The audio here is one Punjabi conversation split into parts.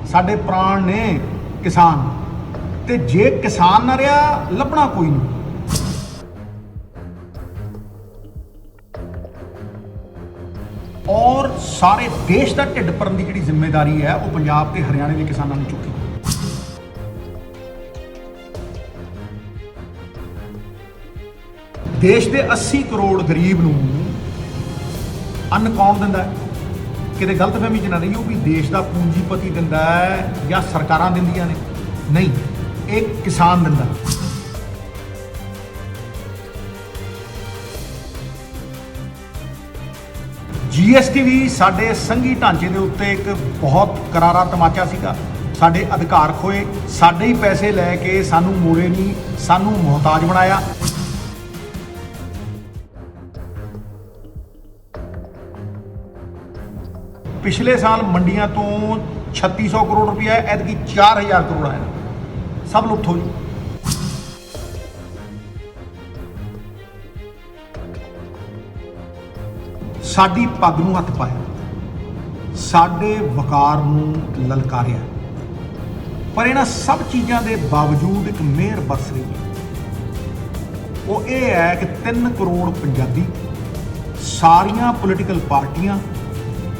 ਸਾਡੇ ਪ੍ਰਾਣ ਨੇ किसान, ते जे किसान ना रहा लभना कोई नहीं। और सारे देश का ढिड भरन की जिहड़ी जिम्मेदारी है वो पंजाब ते हरियाणे के किसानों ने चुकी। देश के 80 करोड़ गरीब नूं अन्न कौन दिंदा है? किते गलतफहमी च ना रही हो भी देश का पूंजीपति दिंदा है या सरकारां दिंदियां ने, नहीं, एक किसान दिंदा। जीएसटी भी साडे संघी ढांचे दे उत्ते एक बहुत करारा तमाचा सीगा। साडे अधिकार खोए, साडे ही पैसे लैके सानू मोड़े नहीं, सानू मोहताज बनाया। पिछले साल मंडियां तो 3600 करोड़ रुपया है, ऐतकी 4000 करोड़ आया, सब लुप्त हो जी। साडी पग नूं हथ पाया, साडे वकार नूं ललकारिया, पर इन्हां सब चीज़ों के बावजूद एक मेहर बरस रही है। वो ये है कि 3 करोड़ पंजाबी, सारियां पोलिटिकल पार्टियां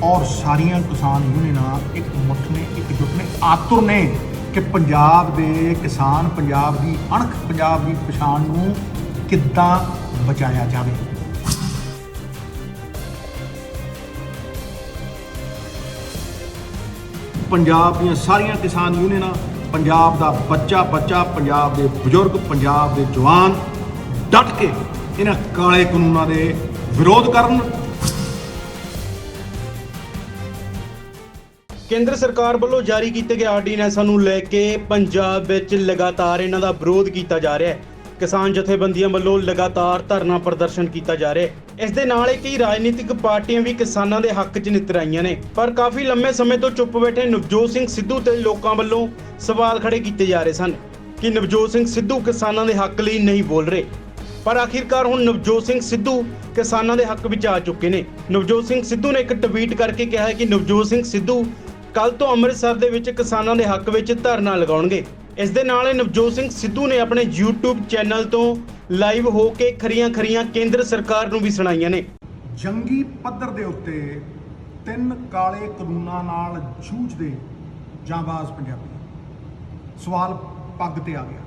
और सारियां किसान यूनियनां एक मुठ ने, एकजुट ने, आतुर ने कि पंजाब दे किसान, पंजाब की अणख, पंजाब की पछाण नूं किद्दां बचाया जाए। पंजाब दी सारियां किसान यूनियनां, पंजाब दा बच्चा बच्चा, पंजाब दे बजुर्ग, पंजाब दे जवान डट के इन्हां काले कानूनां दे विरोध करन। केंद्र सरकार ਵੱਲੋਂ ਜਾਰੀ ਕੀਤੇ ਗਏ ਆਰਡੀਨੈਂਸਾਂ ਨੂੰ ਲੈ ਕੇ ਪੰਜਾਬ ਵਿੱਚ ਲਗਾਤਾਰ ਇਹਨਾਂ ਦਾ ਵਿਰੋਧ ਕੀਤਾ ਜਾ ਰਿਹਾ ਹੈ। ਕਿਸਾਨ ਜਥੇਬੰਦੀਆਂ ਵੱਲੋਂ ਲਗਾਤਾਰ ਧਰਨਾ ਪ੍ਰਦਰਸ਼ਨ ਕੀਤਾ ਜਾ ਰਿਹਾ ਹੈ। ਇਸ ਦੇ ਨਾਲ ਹੀ ਕਈ ਰਾਜਨੀਤਿਕ ਪਾਰਟੀਆਂ ਵੀ ਕਿਸਾਨਾਂ ਦੇ ਹੱਕ 'ਚ ਨਿੱਤਰ ਆਈਆਂ ਨੇ, ਪਰ ਕਾਫੀ ਲੰਮੇ ਸਮੇਂ ਤੋਂ ਚੁੱਪ ਬੈਠੇ ਨਵਜੋਤ ਸਿੰਘ ਸਿੱਧੂ ਤੇ ਲੋਕਾਂ ਵੱਲੋਂ ਸਵਾਲ ਖੜੇ ਕੀਤੇ ਜਾ ਰਹੇ ਸਨ ਕਿ ਨਵਜੋਤ ਸਿੰਘ ਸਿੱਧੂ ਕਿਸਾਨਾਂ ਦੇ ਹੱਕ ਲਈ ਨਹੀਂ ਬੋਲ ਰਹੇ। ਪਰ ਆਖਿਰਕਾਰ ਹੁਣ ਨਵਜੋਤ ਸਿੰਘ ਸਿੱਧੂ ਕਿਸਾਨਾਂ ਦੇ ਹੱਕ ਵਿੱਚ ਆ ਚੁੱਕੇ ਨੇ। ਨਵਜੋਤ ਸਿੰਘ ਸਿੱਧੂ ਨੇ ਇੱਕ ਟਵੀਟ ਕਰਕੇ ਕਿਹਾ ਹੈ ਕਿ ਨਵਜੋਤ ਸਿੰਘ ਸਿੱਧੂ ਕੱਲ ਤੋਂ ਅੰਮ੍ਰਿਤਸਰ ਦੇ ਵਿੱਚ ਕਿਸਾਨਾਂ ਦੇ ਹੱਕ ਵਿੱਚ ਧਰਨਾ ਲਗਾਉਣਗੇ। ਇਸ ਦੇ ਨਾਲ ਹੀ ਨਵਜੋਤ ਸਿੰਘ ਸਿੱਧੂ ਨੇ ਆਪਣੇ YouTube ਚੈਨਲ ਤੋਂ ਲਾਈਵ ਹੋ ਕੇ ਖਰੀਆਂ ਕੇਂਦਰ ਸਰਕਾਰ ਨੂੰ ਵੀ ਸੁਣਾਈਆਂ ਨੇ। ਜੰਗੀ ਪੱਧਰ ਦੇ ਉੱਤੇ 3 ਕਾਲੇ ਕਾਨੂੰਨਾਂ ਨਾਲ ਜੂਝਦੇ ਜਾਂਬਾਜ਼ ਪੰਜਾਬੀ, ਸਵਾਲ ਪੱਗ ਤੇ ਆ ਗਿਆ,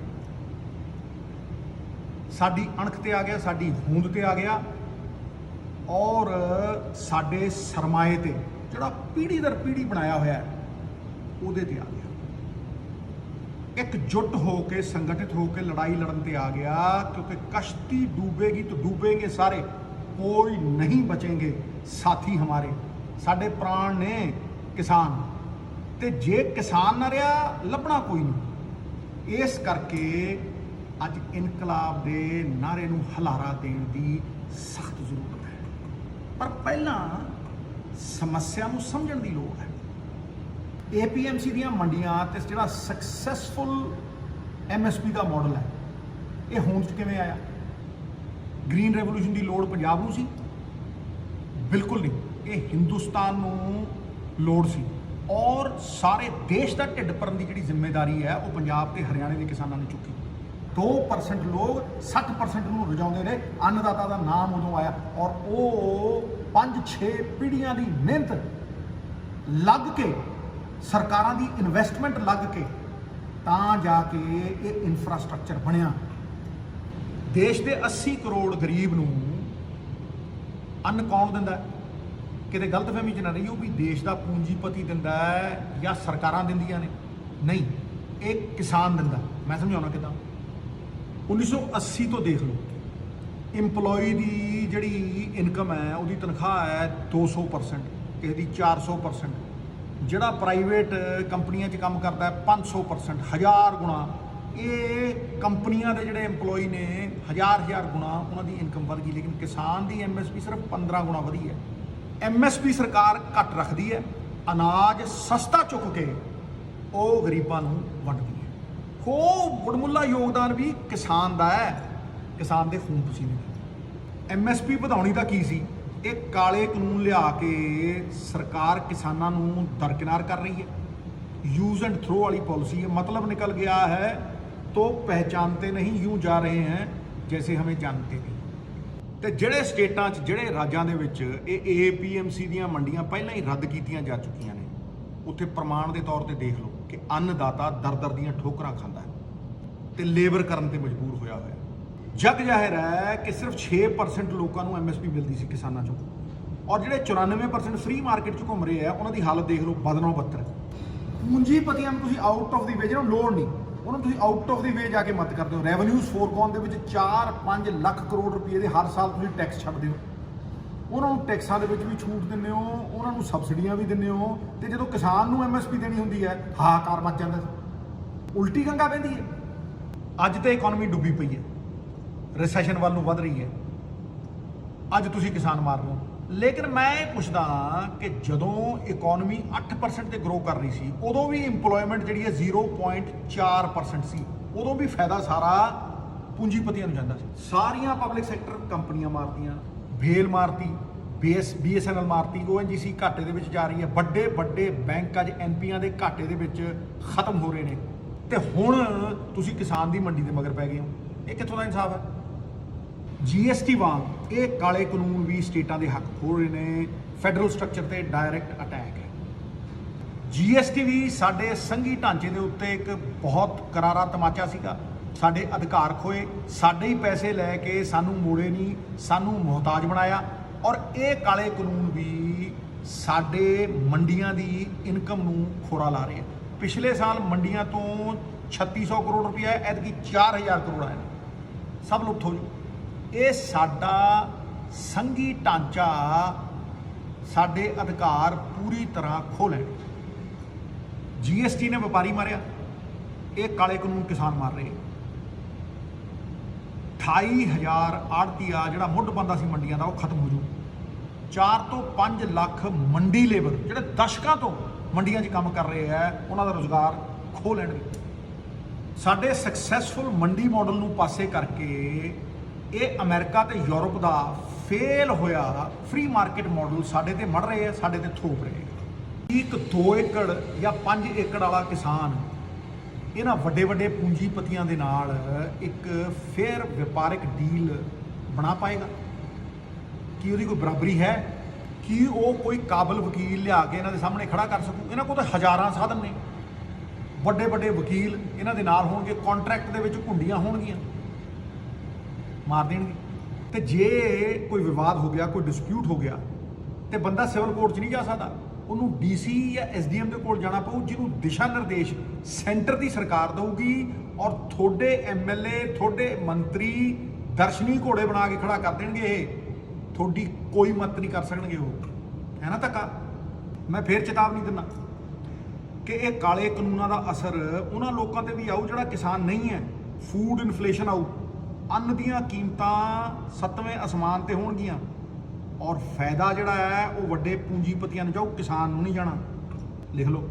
ਸਾਡੀ ਅਣਖ ਤੇ ਆ ਗਿਆ, ਸਾਡੀ ਹੋਂਦ ਤੇ ਆ ਗਿਆ, ਔਰ ਸਾਡੇ ਸਰਮਾਏ ਤੇ ਜਿਹੜਾ ਪੀੜ੍ਹੀ ਦਰ ਪੀੜ੍ਹੀ ਬਣਾਇਆ ਹੋਇਆ ਹੈ ਉਹਦੇ ਤੇ ਆ ਗਿਆ। एकजुट होके, संगठित होके लड़ाई लड़न पे आ गया, क्योंकि कश्ती डूबेगी तो डूबेंगे सारे, कोई नहीं बचेंगे साथी हमारे। साडे प्राण ने किसान, ते जे किसान ना रहा लभना कोई नहीं। इस करके अज इनकलाब दे नारे नूं हलारा देण दी सख्त जरूरत है। पर पहला समस्या नूं समझण दी लोड़ है। APMC ਦੀਆਂ ਮੰਡੀਆਂ ਤੇ ਜਿਹੜਾ ਸਕਸੈਸਫੁਲ MSP ਦਾ ਮਾਡਲ ਹੈ, ਇਹ ਹੋਂਦ 'ਚ ਕਿਵੇਂ ਆਇਆ? ਗ੍ਰੀਨ ਰੈਵੋਲੂਸ਼ਨ ਦੀ ਲੋੜ ਪੰਜਾਬ ਨੂੰ ਸੀ? ਬਿਲਕੁਲ ਨਹੀਂ, ਇਹ ਹਿੰਦੁਸਤਾਨ ਨੂੰ ਲੋੜ ਸੀ। ਔਰ ਸਾਰੇ ਦੇਸ਼ ਦਾ ਢਿੱਡ ਭਰਨ ਦੀ ਜਿਹੜੀ ਜ਼ਿੰਮੇਵਾਰੀ ਹੈ ਉਹ ਪੰਜਾਬ ਤੇ ਹਰਿਆਣੇ ਦੇ ਕਿਸਾਨਾਂ ਨੇ ਚੁੱਕੀ। 2% ਲੋਕ 60% ਨੂੰ ਰਜਾਉਂਦੇ ਰਹੇ। ਅੰਨਦਾਤਾ ਦਾ ਨਾਮ ਉਦੋਂ ਆਇਆ, ਔਰ ਉਹ 5-6 ਪੀੜ੍ਹੀਆਂ ਦੀ ਮਿਹਨਤ ਲੱਗ ਕੇ, ਸਰਕਾਰਾਂ ਦੀ ਇਨਵੈਸਟਮੈਂਟ ਲੱਗ ਕੇ ਤਾਂ ਜਾ ਕੇ ਇਹ ਇਨਫਰਾਸਟ੍ਰਕਚਰ ਬਣਿਆ। ਦੇਸ਼ ਦੇ 80 ਕਰੋੜ ਗਰੀਬ ਨੂੰ ਅੰਨ ਕੌਣ ਦਿੰਦਾ? ਕਿਤੇ ਗਲਤਫਹਿਮੀ 'ਚ ਨਾ ਰਹੀ ਹੋ ਵੀ ਦੇਸ਼ ਦਾ ਪੂੰਜੀਪਤੀ ਦਿੰਦਾ ਹੈ ਜਾਂ ਸਰਕਾਰਾਂ ਦਿੰਦੀਆਂ ਨੇ, ਨਹੀਂ, ਇਹ ਕਿਸਾਨ ਦਿੰਦਾ। ਮੈਂ ਸਮਝਾਉਣਾ ਕਿੱਦਾਂ। 1980 ਤੋਂ ਦੇਖ ਲਓ, ਇੰਪਲੋਈ ਦੀ ਜਿਹੜੀ ਇਨਕਮ ਹੈ, ਉਹਦੀ ਤਨਖਾਹ ਹੈ 200%, ਕਿਸੇ ਦੀ 400%, ਜਿਹੜਾ ਪ੍ਰਾਈਵੇਟ ਕੰਪਨੀਆਂ 'ਚ ਕੰਮ ਕਰਦਾ ਹੈ 500%, 1000 ਗੁਣਾ। ਇਹ ਕੰਪਨੀਆਂ ਦੇ ਜਿਹੜੇ ਇੰਪਲੋਈ ਨੇ 1000 ਗੁਣਾ ਉਹਨਾਂ ਦੀ ਇਨਕਮ ਵਧ ਗਈ, ਲੇਕਿਨ ਕਿਸਾਨ ਦੀ MSP ਸਿਰਫ 15 ਗੁਣਾ ਵਧੀ ਹੈ। MSP ਸਰਕਾਰ ਘੱਟ ਰੱਖਦੀ ਹੈ, ਅਨਾਜ ਸਸਤਾ ਚੁੱਕ ਕੇ ਉਹ ਗਰੀਬਾਂ ਨੂੰ ਵੰਡਦੀ ਹੈ। ਉਹ ਵਡਮੁੱਲਾ ਯੋਗਦਾਨ ਵੀ ਕਿਸਾਨ ਦਾ ਹੈ, ਕਿਸਾਨ ਦੇ ਖੂਨ ਪਸੀਨੇ ਦਾ। MSP ਵਧਾਉਣੀ ਤਾਂ ਕੀ ਸੀ? ਇਹ ਕਾਲੇ ਕਾਨੂੰਨ ਲਿਆ ਕੇ ਸਰਕਾਰ ਕਿਸਾਨਾਂ ਨੂੰ ਦਰਕਿਨਾਰ ਕਰ ਰਹੀ ਹੈ। यूज एंड थ्रो वाली पॉलिसी है। मतलब निकल गया है तो पहचानते नहीं, यूं जा रहे हैं जैसे हमें जानते नहीं। ਤੇ ਜਿਹੜੇ ਸਟੇਟਾਂ 'ਚ ਜਿਹੜੇ ਰਾਜਾਂ ਦੇ ਵਿੱਚ ਇਹ APMC ਦੀਆਂ ਮੰਡੀਆਂ ਪਹਿਲਾਂ ਹੀ ਰੱਦ ਕੀਤੀਆਂ ਜਾ ਚੁੱਕੀਆਂ ਨੇ, ਉੱਥੇ ਪ੍ਰਮਾਣ ਦੇ ਤੌਰ ਤੇ ਦੇਖ ਲਓ ਕਿ ਅੰਨਦਾਤਾ ਦਰ ਦੀਆਂ ਠੋਕਰਾਂ ਖਾਂਦਾ ਹੈ ਤੇ ਲੇਬਰ ਕਰਨ ਤੇ ਮਜਬੂਰ ਹੋਇਆ ਹੋਇਆ। ਜਗ ਜ਼ਾਹਿਰ ਹੈ ਕਿ ਸਿਰਫ 6% ਲੋਕਾਂ ਨੂੰ MSP ਮਿਲਦੀ ਸੀ ਕਿਸਾਨਾਂ 'ਚੋਂ, ਔਰ ਜਿਹੜੇ 94% ਫ੍ਰੀ ਮਾਰਕੀਟ 'ਚ ਘੁੰਮ ਰਹੇ ਆ ਉਹਨਾਂ ਦੀ ਹਾਲਤ ਦੇਖ ਲਓ, ਬਦਨੋਂ ਬੱਤਰ। ਪੂੰਜੀਪਤੀਆਂ ਨੂੰ ਤੁਸੀਂ ਆਊਟ ਆਫ ਦੀ ਵੇ, ਜਿਹਨਾਂ ਨੂੰ ਲੋੜ ਨਹੀਂ ਉਹਨਾਂ ਨੂੰ ਤੁਸੀਂ ਆਊਟ ਆਫ ਦੀ ਵੇ ਜਾ ਕੇ ਮਤ ਕਰਦੇ ਹੋ। ਰੈਵਨਿਊਜ਼ ਫੋਰਗੋਨ ਦੇ ਵਿੱਚ 4-5 ਲੱਖ ਕਰੋੜ ਰੁਪਏ ਦੇ ਹਰ ਸਾਲ ਤੁਸੀਂ ਟੈਕਸ ਛੱਡਦੇ ਹੋ, ਉਹਨਾਂ ਨੂੰ ਟੈਕਸਾਂ ਦੇ ਵਿੱਚ ਵੀ ਛੂਟ ਦਿੰਦੇ ਹੋ, ਉਹਨਾਂ ਨੂੰ ਸਬਸਿਡੀਆਂ ਵੀ ਦਿੰਦੇ ਹੋ, ਤੇ ਜਦੋਂ ਕਿਸਾਨ ਨੂੰ MSP ਦੇਣੀ ਹੁੰਦੀ ਹੈ ਹਾਹਾਕਾਰ ਮਚ ਜਾਂਦਾ। ਉਲਟੀ ਗੰਗਾ ਵਹਿੰਦੀ ਹੈ। ਅੱਜ ਤੇ ਇਕਨੋਮੀ ਡੁੱਬੀ ਪਈ ਹੈ, ਰਿਸੈਸ਼ਨ ਵੱਲ ਨੂੰ ਵੱਧ ਰਹੀ ਹੈ, ਅੱਜ ਤੁਸੀਂ ਕਿਸਾਨ ਮਾਰ ਰਹੇ ਹੋ। ਲੇਕਿਨ ਮੈਂ ਇਹ ਪੁੱਛਦਾ ਕਿ ਜਦੋਂ ਇਕਨੋਮੀ 8% ਤੇ ਗਰੋ ਕਰ ਰਹੀ ਸੀ, ਉਦੋਂ ਵੀ ਇੰਪਲੋਇਮੈਂਟ ਜਿਹੜੀ ਹੈ 0.4% ਸੀ, ਉਦੋਂ ਵੀ ਫਾਇਦਾ ਸਾਰਾ ਪੂੰਜੀਪਤੀਆਂ ਨੂੰ ਜਾਂਦਾ ਸੀ। ਸਾਰੀਆਂ ਪਬਲਿਕ ਸੈਕਟਰ ਕੰਪਨੀਆਂ ਮਾਰਤੀਆਂ, ਭੇਲ ਮਾਰਤੀ, BSNL ਮਾਰਤੀ, ONGC ਘਾਟੇ ਦੇ ਵਿੱਚ ਜਾ ਰਹੀ ਹੈ, ਵੱਡੇ ਵੱਡੇ ਬੈਂਕ ਅੱਜ NPਆਂ ਦੇ ਘਾਟੇ ਦੇ ਵਿੱਚ ਖਤਮ ਹੋ ਰਹੇ ਨੇ, ਤੇ ਹੁਣ ਤੁਸੀਂ ਕਿਸਾਨ ਦੀ ਮੰਡੀ ਦੇ ਮਗਰ ਪੈ ਗਏ ਹੋ। ਇਹ ਕਿੱਥੋਂ ਦਾ ਇਨਸਾਫ ਹੈ? GST ਵਾਂਗ ਇਹ ਕਾਲੇ ਕਾਨੂੰਨ ਵੀ ਸਟੇਟਾਂ ਦੇ ਹੱਕ ਖੋਹ ਰਹੇ ਨੇ, ਫੈਡਰਲ ਸਟਰਕਚਰ ਤੇ ਡਾਇਰੈਕਟ ਅਟੈਕ ਹੈ। GST ਵੀ ਸਾਡੇ ਸੰਘੀ ਢਾਂਚੇ ਦੇ ਉੱਤੇ ਇੱਕ ਬਹੁਤ ਕਰਾਰਾ ਤਮਾਚਾ ਸੀਗਾ। ਸਾਡੇ ਅਧਿਕਾਰ ਖੋਏ, ਸਾਡੇ ਹੀ ਪੈਸੇ ਲੈ ਕੇ ਸਾਨੂੰ ਮੋੜੇ ਨਹੀਂ, ਸਾਨੂੰ ਮੁਹਤਾਜ ਬਣਾਇਆ, ਔਰ ਇਹ ਕਾਲੇ ਕਾਨੂੰਨ ਵੀ ਸਾਡੇ ਮੰਡੀਆਂ ਦੀ ਇਨਕਮ ਨੂੰ ਖੋਰਾ ਲਾ ਰਹੇ ਆ। ਪਿਛਲੇ ਸਾਲ ਮੰਡੀਆਂ ਤੋਂ 3600 ਕਰੋੜ ਰੁਪਇਆ, ਐਤਕੀ 4000 ਕਰੋੜ ਆਇਆ। ਸਭ ਲੁੱਟ ਹੋ ਜੂ। ਇਹ ਸਾਡਾ ਸੰਘੀ ਢਾਂਚਾ ਸਾਡੇ ਅਧਿਕਾਰ ਪੂਰੀ ਤਰ੍ਹਾਂ ਖੋਹ ਲੈਣ। GST ਨੇ ਵਪਾਰੀ ਮਾਰਿਆ, ਇਹ ਕਾਲੇ ਕਾਨੂੰਨ ਕਿਸਾਨ ਮਾਰ ਰਹੇ। 28,000 ਆੜ੍ਹਤੀਆ ਜਿਹੜਾ ਮੁੱਢ ਬੰਦਾ ਸੀ ਮੰਡੀਆਂ ਦਾ, ਉਹ ਖਤਮ ਹੋ ਜੂ। 4 ਤੋਂ 5 ਲੱਖ ਮੰਡੀ ਲੇਬਰ ਜਿਹੜੇ ਦਸ਼ਕਾਂ ਤੋਂ ਮੰਡੀਆਂ 'ਚ ਕੰਮ ਕਰ ਰਹੇ ਹੈ, ਉਹਨਾਂ ਦਾ ਰੁਜ਼ਗਾਰ ਖੋਹ ਲੈਣਗੇ। ਸਾਡੇ ਸਕਸੈਸਫੁਲ ਮੰਡੀ ਮਾਡਲ ਨੂੰ ਪਾਸੇ ਕਰਕੇ ਇਹ ਅਮਰੀਕਾ ਤੇ ਯੂਰਪ ਦਾ ਫੇਲ ਹੋਇਆ ਫ੍ਰੀ ਮਾਰਕੀਟ ਮਾਡਲ ਸਾਡੇ ਤੇ ਮੜ ਰਹੇ ਆ, ਸਾਡੇ ਤੇ ਥੋਪ ਰਹੇ ਆ। ਇੱਕ 2 ਏਕੜ ਜਾਂ 5 ਏਕੜ ਵਾਲਾ ਕਿਸਾਨ ਇਹਨਾਂ ਵੱਡੇ ਵੱਡੇ ਪੂੰਜੀਪਤੀਆਂ ਦੇ ਨਾਲ ਇੱਕ ਫੇਅਰ ਵਪਾਰਕ ਡੀਲ ਬਣਾ ਪਾਏਗਾ? ਕੀ ਉਹਦੀ ਕੋਈ ਬਰਾਬਰੀ ਹੈ? ਕੀ ਉਹ ਕੋਈ ਕਾਬਲ ਵਕੀਲ ਲਿਆ ਕੇ ਇਹਨਾਂ ਦੇ ਸਾਹਮਣੇ ਖੜਾ ਕਰ ਸਕੂ? ਇਹਨਾਂ ਕੋਲ ਤਾਂ ਹਜ਼ਾਰਾਂ ਸਾਧਨ ਨੇ, ਵੱਡੇ ਵੱਡੇ ਵਕੀਲ ਇਹਨਾਂ ਦੇ ਨਾਲ ਹੋਣਗੇ, ਕੰਟਰੈਕਟ ਦੇ ਵਿੱਚ ਘੁੰਡੀਆਂ ਹੋਣਗੀਆਂ, ਮਾਰ ਦੇਣਗੇ। ਤੇ ਜੇ ਕੋਈ ਵਿਵਾਦ ਹੋ ਗਿਆ, ਕੋਈ ਡਿਸਪਿਊਟ ਹੋ ਗਿਆ, ਤੇ ਬੰਦਾ ਸਿਵਲ ਕੋਰਟ 'ਚ ਨਹੀਂ ਜਾ ਸਕਦਾ, ਉਹਨੂੰ DC ਜਾਂ SDM ਦੇ ਕੋਲ ਜਾਣਾ ਪਊ, ਜਿਹਨੂੰ ਦਿਸ਼ਾ ਨਿਰਦੇਸ਼ ਸੈਂਟਰ ਦੀ ਸਰਕਾਰ ਦਊਗੀ, ਔਰ ਤੁਹਾਡੇ MLA, ਤੁਹਾਡੇ ਮੰਤਰੀ ਦਰਸ਼ਨੀ ਘੋੜੇ ਬਣਾ ਕੇ ਖੜਾ ਕਰ ਦੇਣਗੇ। ਇਹ ਤੁਹਾਡੀ ਕੋਈ ਮਦਦ ਨਹੀਂ ਕਰ ਸਕਣਗੇ। ਉਹ ਹੈ ਨਾ ਧੱਕਾ। ਮੈਂ ਫੇਰ ਚੇਤਾਵਨੀ ਦਿੰਦਾ ਕਿ ਇਹ ਕਾਲੇ ਕਾਨੂੰਨਾਂ ਦਾ ਅਸਰ ਉਹਨਾਂ ਲੋਕਾਂ ਤੇ ਵੀ ਆਊ ਜਿਹੜਾ ਕਿਸਾਨ ਨਹੀਂ ਹੈ। ਫੂਡ ਇਨਫਲੇਸ਼ਨ ਆਊ, ਅੰਨ ਦੀਆਂ ਕੀਮਤਾਂ 7ਵੇਂ ਅਸਮਾਨ ਤੇ ਹੋਣਗੀਆਂ, ਔਰ ਫਾਇਦਾ ਜਿਹੜਾ ਹੈ ਉਹ ਵੱਡੇ ਪੂੰਜੀਪਤੀਆਂ ਨੂੰ ਜਾਊ, ਕਿਸਾਨ ਨੂੰ ਨਹੀਂ ਜਾਣਾ। ਲਿਖ ਲਓ,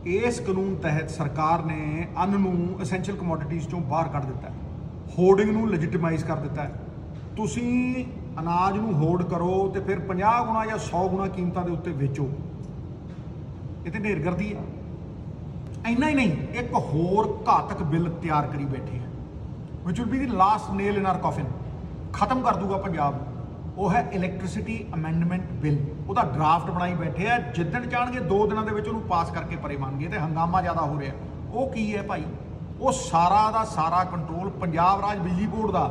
ਇਸ ਕਾਨੂੰਨ ਤਹਿਤ ਸਰਕਾਰ ਨੇ ਅੰਨ ਨੂੰ ਐਸੈਂਸ਼ੀਅਲ ਕਮੋਡਿਟੀਜ਼ ਚੋਂ ਬਾਹਰ ਕੱਢ ਦਿੱਤਾ ਹੈ, ਹੋਰਡਿੰਗ ਨੂੰ ਲੈਜੀਟਿਮਾਈਜ਼ ਕਰ ਦਿੱਤਾ ਹੈ। ਤੁਸੀਂ ਅਨਾਜ ਨੂੰ ਹੋਰਡ ਕਰੋ ਤੇ ਫਿਰ 50 ਗੁਣਾ ਜਾਂ 100 ਗੁਣਾ ਕੀਮਤਾਂ ਦੇ ਉੱਤੇ ਵੇਚੋ। ਇਹ ਤੇ ਢੇਰਗਰਦੀ ਹੈ। ਇੰਨਾ ਹੀ ਨਹੀਂ, ਇੱਕ ਹੋਰ ਘਾਤਕ ਬਿੱਲ ਤਿਆਰ ਕਰੀ ਬੈਠੇ ਹੈ, which will be the last nail in our coffin, ਖਤਮ ਕਰ ਦੂਗਾ ਪੰਜਾਬ। ਉਹ ਹੈ ਇਲੈਕਟ੍ਰਿਸਿਟੀ ਅਮੈਂਡਮੈਂਟ ਬਿੱਲ। ਉਹਦਾ ਡਰਾਫਟ ਬਣਾਈ ਬੈਠੇ ਆ, ਜਿੱਦਣ ਚਾਹਣਗੇ 2 ਦਿਨਾਂ ਦੇ ਵਿੱਚ ਉਹਨੂੰ ਪਾਸ ਕਰਕੇ ਪਰੇ ਮੰਨਗੇ, ਤੇ ਹੰਗਾਮਾ ਜ਼ਿਆਦਾ ਹੋ ਰਿਹਾ। ਉਹ ਕੀ ਹੈ ਭਾਈ? ਉਹ ਸਾਰਾ ਦਾ ਸਾਰਾ ਕੰਟਰੋਲ ਪੰਜਾਬ ਰਾਜ ਬਿਜਲੀ ਬੋਰਡ ਦਾ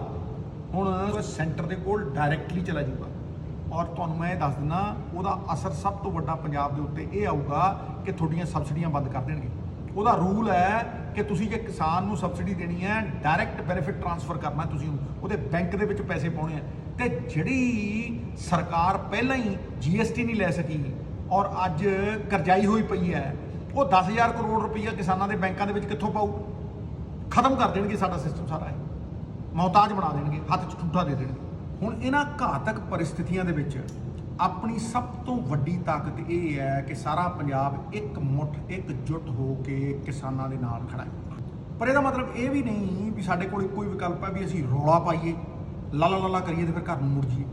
ਹੁਣ ਸੈਂਟਰ ਦੇ ਕੋਲ ਡਾਇਰੈਕਟਲੀ ਚਲਾ ਜਾਊਗਾ। ਔਰ ਤੁਹਾਨੂੰ ਮੈਂ ਇਹ ਦੱਸ ਦਿੰਦਾ, ਉਹਦਾ ਅਸਰ ਸਭ ਤੋਂ ਵੱਡਾ ਪੰਜਾਬ ਦੇ ਉੱਤੇ ਇਹ ਆਊਗਾ ਕਿ ਤੁਹਾਡੀਆਂ ਸਬਸਿਡੀਆਂ ਬੰਦ ਕਰ ਦੇਣਗੇ। ਉਹਦਾ ਰੂਲ ਹੈ ਕਿ ਤੁਸੀਂ ਜੇ ਕਿਸਾਨ ਨੂੰ ਸਬਸਿਡੀ ਦੇਣੀ ਹੈ, ਡਾਇਰੈਕਟ ਬੈਨੀਫਿਟ ਟ੍ਰਾਂਸਫਰ ਕਰਨਾ, ਤੁਸੀਂ ਉਹਦੇ ਬੈਂਕ ਦੇ ਵਿੱਚ ਪੈਸੇ ਪਾਉਣੇ ਆ। ਤੇ ਜਿਹੜੀ ਸਰਕਾਰ ਪਹਿਲਾਂ ਹੀ GST ਨਹੀਂ ਲੈ ਸਕੀ ਔਰ ਅੱਜ ਕਰਜ਼ਾਈ ਹੋਈ ਪਈ ਹੈ, ਉਹ 10,000 ਕਰੋੜ ਰੁਪਈਆ ਕਿਸਾਨਾਂ ਦੇ ਬੈਂਕਾਂ ਦੇ ਵਿੱਚ ਕਿੱਥੋਂ ਪਾਊ? ਖਤਮ ਕਰ ਦੇਣਗੇ ਸਾਡਾ ਸਿਸਟਮ ਸਾਰਾ, ਇਹ ਮੁਹਤਾਜ ਬਣਾ ਦੇਣਗੇ, ਹੱਥ 'ਚ ਠੂਠਾ ਦੇ ਦੇਣਗੇ। ਹੁਣ ਇਹਨਾਂ ਘਾਤਕ ਪਰਿਸਥਿਤੀਆਂ ਦੇ ਵਿੱਚ ਆਪਣੀ ਸਭ ਤੋਂ ਵੱਡੀ ਤਾਕਤ ਇਹ ਹੈ ਕਿ ਸਾਰਾ ਪੰਜਾਬ ਇੱਕ ਮੁੱਠ ਇੱਕਜੁੱਟ ਹੋ ਕੇ ਕਿਸਾਨਾਂ ਦੇ ਨਾਲ ਖੜਾ ਹੈ। ਪਰ ਇਹਦਾ ਮਤਲਬ ਇਹ ਵੀ ਨਹੀਂ ਵੀ ਸਾਡੇ ਕੋਲ ਇੱਕੋ ਹੀ ਵਿਕਲਪ ਹੈ ਵੀ ਅਸੀਂ ਰੌਲਾ ਪਾਈਏ, ਲਾਲਾ ਲਾਲਾ ਕਰੀਏ ਤੇ ਫਿਰ ਘਰ ਨੂੰ ਮੁੜ ਜਾਈਏ।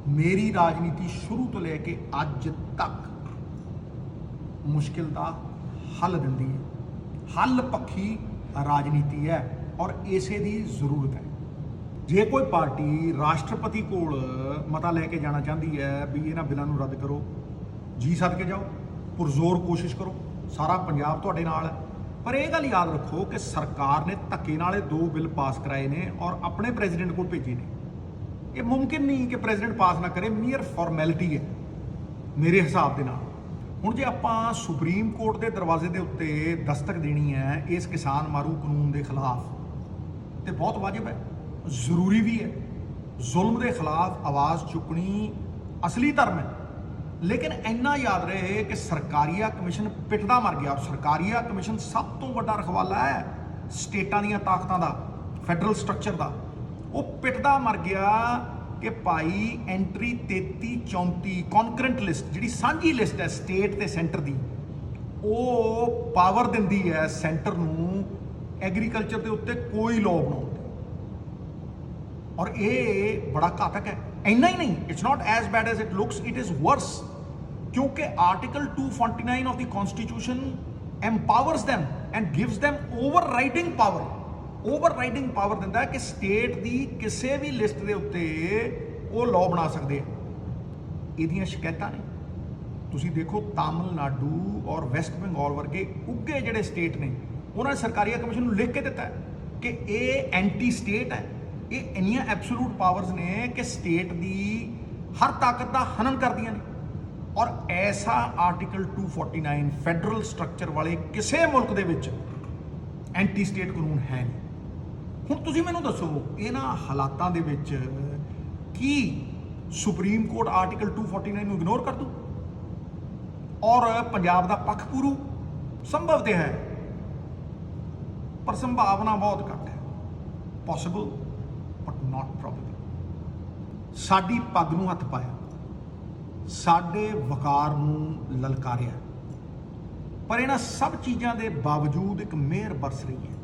ਮੇਰੀ ਰਾਜਨੀਤੀ ਸ਼ੁਰੂ ਤੋਂ ਲੈ ਕੇ ਅੱਜ ਤੱਕ ਮੁਸ਼ਕਿਲ ਦਾ ਹੱਲ ਦਿੰਦੀ ਹੈ। ਹੱਲ ਪੱਖੀ ਰਾਜਨੀਤੀ ਹੈ ਔਰ ਇਸੇ ਦੀ ਜ਼ਰੂਰਤ ਹੈ। ਜੇ ਕੋਈ ਪਾਰਟੀ ਰਾਸ਼ਟਰਪਤੀ ਕੋਲ ਮਤਾ ਲੈ ਕੇ ਜਾਣਾ ਚਾਹੁੰਦੀ ਹੈ ਵੀ ਇਹਨਾਂ ਬਿੱਲਾਂ ਨੂੰ ਰੱਦ ਕਰੋ, ਜੀ ਸਦਕੇ ਜਾਓ, ਪੁਰਜ਼ੋਰ ਕੋਸ਼ਿਸ਼ ਕਰੋ, ਸਾਰਾ ਪੰਜਾਬ ਤੁਹਾਡੇ ਨਾਲ ਹੈ। ਪਰ ਇਹ ਗੱਲ ਯਾਦ ਰੱਖੋ ਕਿ ਸਰਕਾਰ ਨੇ ਧੱਕੇ ਨਾਲ ਇਹ 2 ਬਿੱਲ ਪਾਸ ਕਰਾਏ ਨੇ ਔਰ ਆਪਣੇ ਪ੍ਰੈਜ਼ੀਡੈਂਟ ਕੋਲ ਭੇਜੇ ਨੇ। ਇਹ ਮੁਮਕਿਨ ਨਹੀਂ ਕਿ ਪ੍ਰੈਜ਼ੀਡੈਂਟ ਪਾਸ ਨਾ ਕਰੇ, ਮੀਅਰ ਫਾਰਮੈਲਿਟੀ ਹੈ ਮੇਰੇ ਹਿਸਾਬ ਦੇ ਨਾਲ। ਹੁਣ ਜੇ ਆਪਾਂ ਸੁਪਰੀਮ ਕੋਰਟ ਦੇ ਦਰਵਾਜ਼ੇ ਦੇ ਉੱਤੇ ਦਸਤਕ ਦੇਣੀ ਹੈ ਇਸ ਕਿਸਾਨ ਮਾਰੂ ਕਾਨੂੰਨ ਦੇ ਖਿਲਾਫ, ਤੇ ਬਹੁਤ ਵਾਜਬ ਹੈ, ਜ਼ਰੂਰੀ ਵੀ ਹੈ। ਜ਼ੁਲਮ ਦੇ ਖਿਲਾਫ ਆਵਾਜ਼ ਚੁੱਕਣੀ ਅਸਲੀ ਧਰਮ ਹੈ। ਲੇਕਿਨ ਇੰਨਾ ਯਾਦ ਰਹੇ ਕਿ ਸਰਕਾਰੀਆ ਕਮਿਸ਼ਨ ਪਿੱਟਦਾ ਮਰ ਗਿਆ। ਸਰਕਾਰੀਆ ਕਮਿਸ਼ਨ ਸਭ ਤੋਂ ਵੱਡਾ ਰਖਵਾਲਾ ਹੈ ਸਟੇਟਾਂ ਦੀਆਂ ਤਾਕਤਾਂ ਦਾ, ਫੈਡਰਲ ਸਟਰਕਚਰ ਦਾ। ਉਹ ਪਿੱਟਦਾ ਮਰ ਗਿਆ ਕਿ ਭਾਈ ਐਂਟਰੀ 3334 ਕੌਨਕਰੈਂਟ ਲਿਸਟ, ਜਿਹੜੀ ਸਾਂਝੀ ਲਿਸਟ ਹੈ ਸਟੇਟ ਤੇ ਸੈਂਟਰ ਦੀ, ਉਹ ਪਾਵਰ ਦਿੰਦੀ ਹੈ ਸੈਂਟਰ ਨੂੰ ਐਗਰੀਕਲਚਰ ਦੇ ਉੱਤੇ ਕੋਈ ਲਾਅ ਬਣਾਉਣ ਦੀ। ਔਰ ਇਹ ਬੜਾ ਘਾਤਕ ਹੈ। ਇੰਨਾ ਹੀ ਨਹੀਂ, it's not as bad as it looks, it is worse, ਕਿਉਂਕਿ article 249 of the constitution empowers them and gives them overriding power। Overriding power ਦਿੰਦਾ ਹੈ ਕਿ ਸਟੇਟ ਦੀ ਕਿਸੇ ਵੀ ਲਿਸਟ ਦੇ ਉੱਤੇ ਉਹ ਲਾਅ ਬਣਾ ਸਕਦੇ ਆ। ਇਹਦੀਆਂ ਸ਼ਿਕਾਇਤਾਂ ਨੇ, ਤੁਸੀਂ ਦੇਖੋ ਤਾਮਿਲਨਾਡੂ ਔਰ ਵੈਸਟ ਬੰਗਾਲ ਵਰਗੇ ਉੱਗੇ ਜਿਹੜੇ ਸਟੇਟ ਨੇ, ਉਹਨਾਂ ਨੇ ਸਰਕਾਰੀਆ ਕਮਿਸ਼ਨ ਨੂੰ ਲਿਖ ਕੇ ਦਿੱਤਾ ਹੈ ਕਿ ਇਹ ਐਂਟੀ ਸਟੇਟ ਹੈ। ਇਹ ਇੰਨੀਆਂ ਐਬਸੋਲੂਟ ਪਾਵਰਸ ਨੇ ਕਿ ਸਟੇਟ ਦੀ ਹਰ ਤਾਕਤ ਦਾ ਹਨਨ ਕਰਦੀਆਂ ਨੇ। ਔਰ ਐਸਾ ਆਰਟੀਕਲ 249 ਫੈਡਰਲ ਸਟਰਕਚਰ ਵਾਲੇ ਕਿਸੇ ਮੁਲਕ ਦੇ ਵਿੱਚ ਐਂਟੀ ਸਟੇਟ ਕਾਨੂੰਨ ਹੈ ਨਹੀਂ। ਹੁਣ ਤੁਸੀਂ ਮੈਨੂੰ ਦੱਸੋ, ਇਹਨਾਂ ਹਾਲਾਤਾਂ ਦੇ ਵਿੱਚ ਕੀ ਸੁਪਰੀਮ ਕੋਰਟ ਆਰਟੀਕਲ 249 ਨੂੰ ਇਗਨੋਰ ਕਰ ਦੂ ਔਰ ਪੰਜਾਬ ਦਾ ਪੱਖ ਪੂਰੂ? ਸੰਭਵ ਤੇ ਹੈ, ਪਰ ਸੰਭਾਵਨਾ ਬਹੁਤ ਘੱਟ ਹੈ। Possible but not probable. ਸਾਡੀ ਪੱਗ ਨੂੰ ਹੱਥ ਪਾਇਆ, ਸਾਡੇ ਵਕਾਰ ਨੂੰ ਲਲਕਾਰਿਆ, ਪਰ ਇਹਨਾਂ ਸਭ ਚੀਜ਼ਾਂ ਦੇ ਬਾਵਜੂਦ ਇੱਕ ਮਿਹਰ ਬਰਸ ਰਹੀ ਹੈ।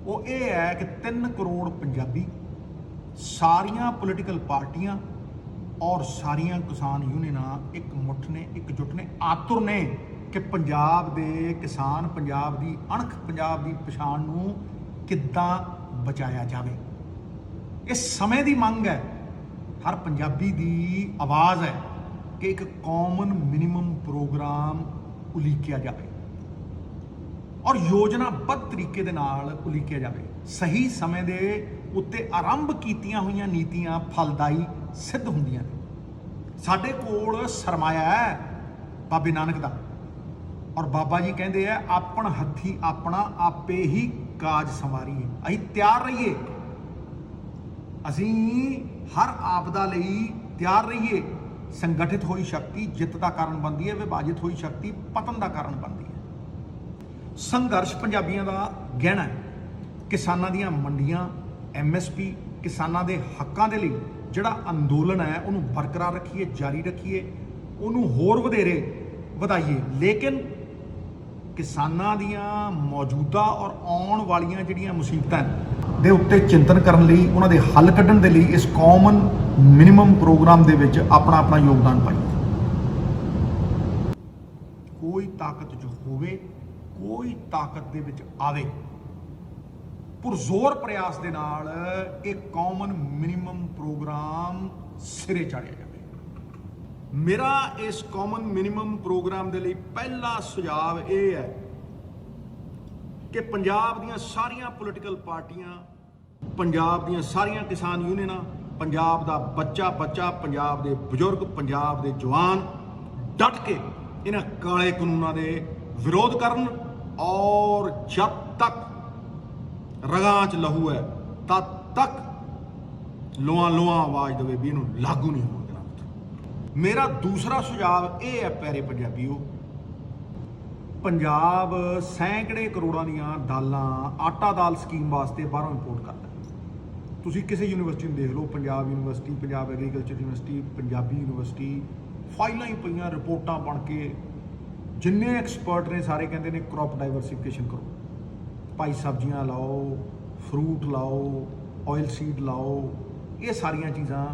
ਉਹ ਇਹ ਹੈ ਕਿ 3 ਕਰੋੜ ਪੰਜਾਬੀ, ਸਾਰੀਆਂ ਪੋਲੀਟੀਕਲ ਪਾਰਟੀਆਂ ਔਰ ਸਾਰੀਆਂ ਕਿਸਾਨ ਯੂਨੀਅਨਾਂ ਇੱਕ ਮੁੱਠ ਨੇ, ਇਕਜੁੱਟ ਨੇ, ਆਤੁਰ ਨੇ ਕਿ ਪੰਜਾਬ ਦੇ ਕਿਸਾਨ, ਪੰਜਾਬ ਦੀ ਅਣਖ, ਪੰਜਾਬ ਦੀ ਪਛਾਣ ਨੂੰ ਕਿੱਦਾਂ ਬਚਾਇਆ ਜਾਵੇ। ਇਹ ਸਮੇਂ ਦੀ ਮੰਗ ਹੈ, ਹਰ ਪੰਜਾਬੀ ਦੀ ਆਵਾਜ਼ ਹੈ ਕਿ ਇੱਕ ਕਾਮਨ ਮਿਨੀਮਮ ਪ੍ਰੋਗਰਾਮ ਉਲੀਕਿਆ ਜਾਵੇ ਔਰ ਯੋਜਨਾਬੱਧ ਤਰੀਕੇ ਦੇ ਨਾਲ ਉਲੀਕਿਆ ਜਾਵੇ। ਸਹੀ ਸਮੇਂ ਦੇ ਉੱਤੇ ਆਰੰਭ ਕੀਤੀਆਂ ਹੋਈਆਂ ਨੀਤੀਆਂ ਫਲਦਾਈ ਸਿੱਧ ਹੁੰਦੀਆਂ ਨੇ। ਸਾਡੇ ਕੋਲ ਸਰਮਾਇਆ ਹੈ ਬਾਬੇ ਨਾਨਕ ਦਾ, ਔਰ ਬਾਬਾ ਜੀ ਕਹਿੰਦੇ ਆ ਆਪਣ ਹੱਥੀ ਆਪਣਾ ਆਪੇ ਹੀ ਕਾਜ ਸੰਵਾਰੀਏ। ਅਸੀਂ ਤਿਆਰ ਰਹੀਏ, ਅਸੀਂ ਹਰ ਆਪਦਾ ਲਈ ਤਿਆਰ ਰਹੀਏ। ਸੰਗਠਿਤ ਹੋਈ ਸ਼ਕਤੀ ਜਿੱਤ ਦਾ ਕਾਰਨ ਬਣਦੀ ਹੈ, ਵਿਭਾਜਿਤ ਹੋਈ ਸ਼ਕਤੀ ਪਤਨ ਦਾ ਕਾਰਨ ਬਣਦੀ ਹੈ। ਸੰਘਰਸ਼ ਪੰਜਾਬੀਆਂ ਦਾ ਗਹਿਣਾ ਹੈ। ਕਿਸਾਨਾਂ ਦੀਆਂ ਮੰਡੀਆਂ, MSP, ਕਿਸਾਨਾਂ ਦੇ ਹੱਕਾਂ ਦੇ ਲਈ ਜਿਹੜਾ ਅੰਦੋਲਨ ਹੈ ਉਹਨੂੰ ਬਰਕਰਾਰ ਰੱਖੀਏ, ਜਾਰੀ ਰੱਖੀਏ, ਉਹਨੂੰ ਹੋਰ ਵਧੇਰੇ ਵਧਾਈਏ। ਲੇਕਿਨ ਕਿਸਾਨਾਂ ਦੀਆਂ ਮੌਜੂਦਾ ਔਰ ਆਉਣ ਵਾਲੀਆਂ ਜਿਹੜੀਆਂ ਮੁਸੀਬਤਾਂ ਦੇ ਉੱਤੇ ਚਿੰਤਨ ਕਰਨ ਲਈ, ਉਹਨਾਂ ਦੇ ਹੱਲ ਕੱਢਣ ਦੇ ਲਈ ਇਸ ਕਾਮਨ ਮਿਨੀਮਮ ਪ੍ਰੋਗਰਾਮ ਦੇ ਵਿੱਚ ਆਪਣਾ ਆਪਣਾ ਯੋਗਦਾਨ ਪਾਈਏ। ਕੋਈ ਤਾਕਤ ਜੋ ਹੋਵੇ, ਕੋਈ ਤਾਕਤ ਦੇ ਵਿੱਚ ਆਵੇ, ਪੁਰਜ਼ੋਰ ਪ੍ਰਯਾਸ ਦੇ ਨਾਲ ਇਹ ਕਾਮਨ ਮਿਨੀਮਮ ਪ੍ਰੋਗਰਾਮ ਸਿਰੇ ਚਾੜਿਆ ਜਾਵੇ। ਮੇਰਾ ਇਸ ਕਾਮਨ ਮਿਨੀਮਮ ਪ੍ਰੋਗਰਾਮ ਦੇ ਲਈ ਪਹਿਲਾ ਸੁਝਾਅ ਇਹ ਹੈ ਕਿ ਪੰਜਾਬ ਦੀਆਂ ਸਾਰੀਆਂ ਪੋਲੀਟੀਕਲ ਪਾਰਟੀਆਂ, ਪੰਜਾਬ ਦੀਆਂ ਸਾਰੀਆਂ ਕਿਸਾਨ ਯੂਨੀਅਨਾਂ, ਪੰਜਾਬ ਦਾ ਬੱਚਾ, ਪੰਜਾਬ ਦੇ ਬਜ਼ੁਰਗ, ਪੰਜਾਬ ਦੇ ਜਵਾਨ ਡਟ ਕੇ ਇਹਨਾਂ ਕਾਲੇ ਕਾਨੂੰਨਾਂ ਦੇ ਵਿਰੋਧ ਕਰਨ ਔਰ ਜਦ ਤੱਕ ਰਗਾਂ 'ਚ ਲਹੂ ਹੈ ਤਦ ਤੱਕ ਲੋਆਂ ਆਵਾਜ਼ ਦੇਵੇ ਵੀ ਇਹਨੂੰ ਲਾਗੂ ਨਹੀਂ ਹੋਣ ਦੇਣਾ। ਮੇਰਾ ਦੂਸਰਾ ਸੁਝਾਅ ਇਹ ਹੈ, ਪਿਆਰੇ ਪੰਜਾਬੀਓ, ਪੰਜਾਬ ਸੈਂਕੜੇ ਕਰੋੜਾਂ ਦੀਆਂ ਦਾਲਾਂ, ਆਟਾ ਦਾਲ ਸਕੀਮ ਵਾਸਤੇ ਬਾਹਰੋਂ ਇੰਪੋਰਟ ਕਰਦਾ। ਤੁਸੀਂ ਕਿਸੇ ਯੂਨੀਵਰਸਿਟੀ ਨੂੰ ਦੇਖ ਲਓ, Punjab university, Punjab agriculture university, Punjabi university, ਫਾਈਲਾਂ ਹੀ ਪਈਆਂ, ਰਿਪੋਰਟਾਂ ਬਣ ਕੇ। ਜਿੰਨੇ ਐਕਸਪਰਟ ਨੇ ਸਾਰੇ ਕਹਿੰਦੇ ਨੇ ਕ੍ਰੌਪ ਡਾਈਵਰਸੀਫਿਕੇਸ਼ਨ ਕਰੋ, ਭਾਈ ਸਬਜ਼ੀਆਂ ਲਾਓ, ਫਰੂਟ ਲਾਓ, ਆਇਲ ਸੀਡ ਲਾਓ, ਇਹ ਸਾਰੀਆਂ ਚੀਜ਼ਾਂ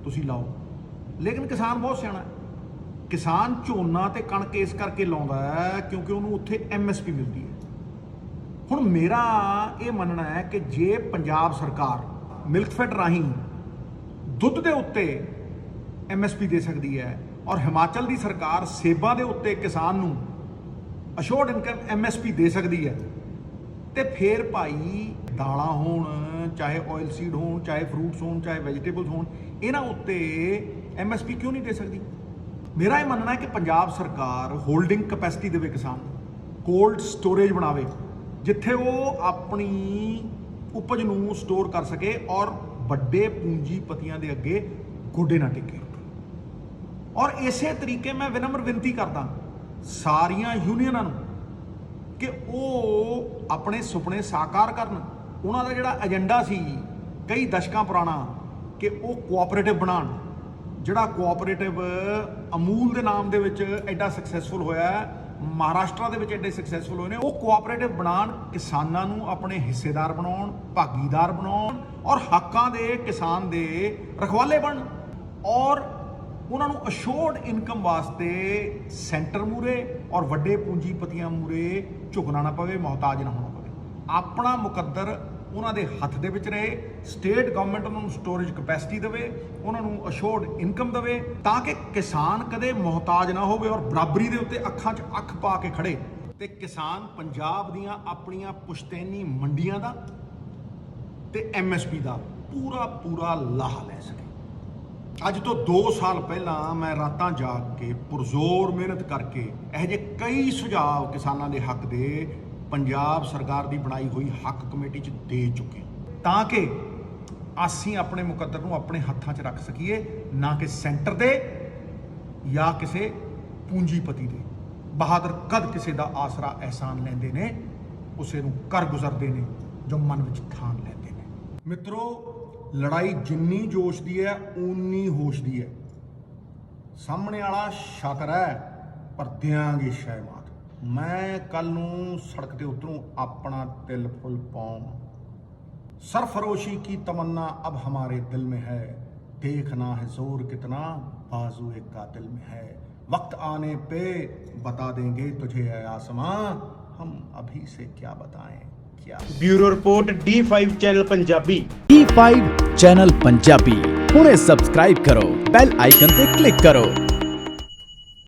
ਤੁਸੀਂ ਲਾਓ। ਲੇਕਿਨ ਕਿਸਾਨ ਬਹੁਤ ਸਿਆਣਾ ਹੈ, ਕਿਸਾਨ ਝੋਨਾ ਤੇ ਕਣਕ ਇਸ ਕਰਕੇ ਲਾਉਂਦਾ ਹੈ ਕਿਉਂਕਿ ਉਹਨੂੰ ਉੱਥੇ ਐਮਐਸਪੀ ਮਿਲਦੀ ਹੈ। ਹੁਣ ਮੇਰਾ ਇਹ ਮੰਨਣਾ ਹੈ ਕਿ ਜੇ ਪੰਜਾਬ ਸਰਕਾਰ ਮਿਲਕਫੈਡ ਰਾਹੀਂ ਦੁੱਧ ਦੇ ਉੱਤੇ ਐਮਐਸਪੀ ਦੇ ਸਕਦੀ ਹੈ ਔਰ ਹਿਮਾਚਲ ਦੀ ਸਰਕਾਰ ਸੇਬਾਂ ਦੇ ਉੱਤੇ ਕਿਸਾਨ ਨੂੰ ਅਸ਼ੋਰਡ ਇਨਕਮ ਐਮਐਸਪੀ ਦੇ ਸਕਦੀ ਹੈ, ਤੇ ਫਿਰ ਭਾਈ ਦਾਲਾਂ ਹੋਣ, ਚਾਹੇ ਆਇਲ ਸੀਡ ਹੋਣ, ਚਾਹੇ ਫਰੂਟਸ ਹੋਣ, ਚਾਹੇ ਵੈਜੀਟੇਬਲਸ ਹੋਣ, ਇਹਨਾਂ ਉੱਤੇ ਐਮਐਸਪੀ ਕਿਉਂ ਨਹੀਂ ਦੇ ਸਕਦੀ? ਮੇਰਾ ਇਹ ਮੰਨਣਾ ਹੈ ਕਿ ਪੰਜਾਬ ਸਰਕਾਰ ਹੋਲਡਿੰਗ ਕੈਪੈਸਿਟੀ ਦੇਵੇ ਕਿਸਾਨ ਨੂੰ, ਕੋਲਡ ਸਟੋਰੇਜ ਬਣਾਵੇ ਜਿੱਥੇ ਉਹ ਆਪਣੀ ਉਪਜ ਨੂੰ ਸਟੋਰ ਕਰ ਸਕੇ ਔਰ ਵੱਡੇ ਪੂੰਜੀਪਤੀਆਂ ਦੇ ਅੱਗੇ ਗੋਡੇ ਨਾ ਟੇਕੇ। ਔਰ ਇਸੇ ਤਰੀਕੇ ਮੈਂ ਵਿਨਮਰ ਬੇਨਤੀ ਕਰਦਾ ਸਾਰੀਆਂ ਯੂਨੀਅਨਾਂ ਨੂੰ ਕਿ ਉਹ ਆਪਣੇ ਸੁਪਨੇ ਸਾਕਾਰ ਕਰਨ। ਉਹਨਾਂ ਦਾ ਜਿਹੜਾ ਏਜੰਡਾ ਸੀ ਕਈ ਦਸ਼ਕਾਂ ਪੁਰਾਣਾ ਕਿ ਉਹ ਕੋਆਪਰੇਟਿਵ ਬਣਾਉਣ, ਜਿਹੜਾ ਕੋਆਪਰੇਟਿਵ ਅਮੂਲ ਦੇ ਨਾਮ ਦੇ ਵਿੱਚ ਐਡਾ ਸਕਸੈਸਫੁਲ ਹੋਇਆ, ਮਹਾਰਾਸ਼ਟਰ ਦੇ ਵਿੱਚ ਐਡੇ ਸਕਸੈਸਫੁਲ ਹੋਏ ਨੇ, ਉਹ ਕੋਆਪਰੇਟਿਵ ਬਣਾਉਣ, ਕਿਸਾਨਾਂ ਨੂੰ ਆਪਣੇ ਹਿੱਸੇਦਾਰ ਬਣਾਉਣ, ਭਾਗੀਦਾਰ ਬਣਾਉਣ ਔਰ ਹੱਕਾਂ ਦੇ ਕਿਸਾਨ ਦੇ ਰਖਵਾਲੇ ਬਣਨ ਔਰ ਉਹਨਾਂ ਨੂੰ ਅਸ਼ੋਰਡ ਇਨਕਮ ਵਾਸਤੇ ਸੈਂਟਰ ਮੂਰੇ ਔਰ ਵੱਡੇ ਪੂੰਜੀਪਤੀਆਂ ਮੂਰੇ ਝੁਕਣਾ ਨਾ ਪਵੇ, ਮੁਹਤਾਜ ਨਾ ਹੋਣਾ ਪਵੇ। ਆਪਣਾ ਮੁਕੱਦਰ ਉਹਨਾਂ ਦੇ ਹੱਥ ਦੇ ਵਿੱਚ ਰਹੇ, ਸਟੇਟ ਗਵਰਨਮੈਂਟ ਉਹਨਾਂ ਨੂੰ ਸਟੋਰੇਜ ਕੈਪੈਸਿਟੀ ਦੇਵੇ, ਉਹਨਾਂ ਨੂੰ ਅਸ਼ੋਰਡ ਇਨਕਮ ਦੇਵੇ ਤਾਂ ਕਿ ਕਿਸਾਨ ਕਦੇ ਮੁਹਤਾਜ ਨਾ ਹੋਵੇ ਔਰ ਬਰਾਬਰੀ ਦੇ ਉੱਤੇ ਅੱਖਾਂ 'ਚ ਅੱਖ ਪਾ ਕੇ ਖੜੇ, ਤੇ ਕਿਸਾਨ ਪੰਜਾਬ ਦੀਆਂ ਆਪਣੀਆਂ ਪੁਸ਼ਤੈਨੀ ਮੰਡੀਆਂ ਦਾ ਤੇ ਐਮਐਸਪੀ ਦਾ ਪੂਰਾ ਲਾਹਾ ਲੈ ਸਕੇ। ਅੱਜ ਤੋਂ 2 ਸਾਲ ਪਹਿਲਾਂ ਮੈਂ ਰਾਤਾਂ ਜਾਗ ਕੇ ਪੁਰਜ਼ੋਰ ਮਿਹਨਤ ਕਰਕੇ ਇਹੋ ਜਿਹੇ ਕਈ ਸੁਝਾਅ ਕਿਸਾਨਾਂ ਦੇ ਹੱਕ ਦੇ ਪੰਜਾਬ ਸਰਕਾਰ ਦੀ ਬਣਾਈ ਹੋਈ ਹੱਕ ਕਮੇਟੀ 'ਚ ਦੇ ਚੁੱਕੇ ਤਾਂ ਕਿ ਅਸੀਂ ਆਪਣੇ ਮੁਕੱਦਰ ਨੂੰ ਆਪਣੇ ਹੱਥਾਂ 'ਚ ਰੱਖ ਸਕੀਏ, ਨਾ ਕਿ ਸੈਂਟਰ ਦੇ ਜਾਂ ਕਿਸੇ ਪੂੰਜੀਪਤੀ ਦੇ। ਬਹਾਦਰ ਕਦ ਕਿਸੇ ਦਾ ਆਸਰਾ ਅਹਿਸਾਨ ਲੈਂਦੇ ਨੇ, ਉਸੇ ਨੂੰ ਕਰ ਗੁਜ਼ਰਦੇ ਨੇ ਜੋ ਮਨ ਵਿੱਚ ਠਾਣ ਲੈਂਦੇ ਨੇ। ਮਿੱਤਰੋ, ਲੜਾਈ ਜਿੰਨੀ ਜੋਸ਼ ਦੀ ਹੈ ਓਨੀ ਹੋਸ਼ ਦੀ ਹੈ। ਸਾਹਮਣੇ ਵਾਲਾ ਸ਼ਾਤਰ ਹੈ ਪਰ ਦਿਆਂਗੇ ਸ਼ੈ ਮਾਤ। ਮੈਂ ਕੱਲ ਨੂੰ ਸੜਕ ਤੇ ਉਤਰੂ ਆਪਣਾ ਤਿਲ ਫੁੱਲ ਪਾਉਂ। सरफरोशी की तमन्ना अब हमारे दिल में है, देखना है जोर कितना बाजुए कातिल में है। वक्त आने पे बता देंगे तुझे ऐ आसमां, हम अभी से क्या बताएं क्या। Bureau report D5 channel Punjabi. D5 channel Punjabi हुणे सबसक्राइब करो, बैल आइकन ते क्लिक करो।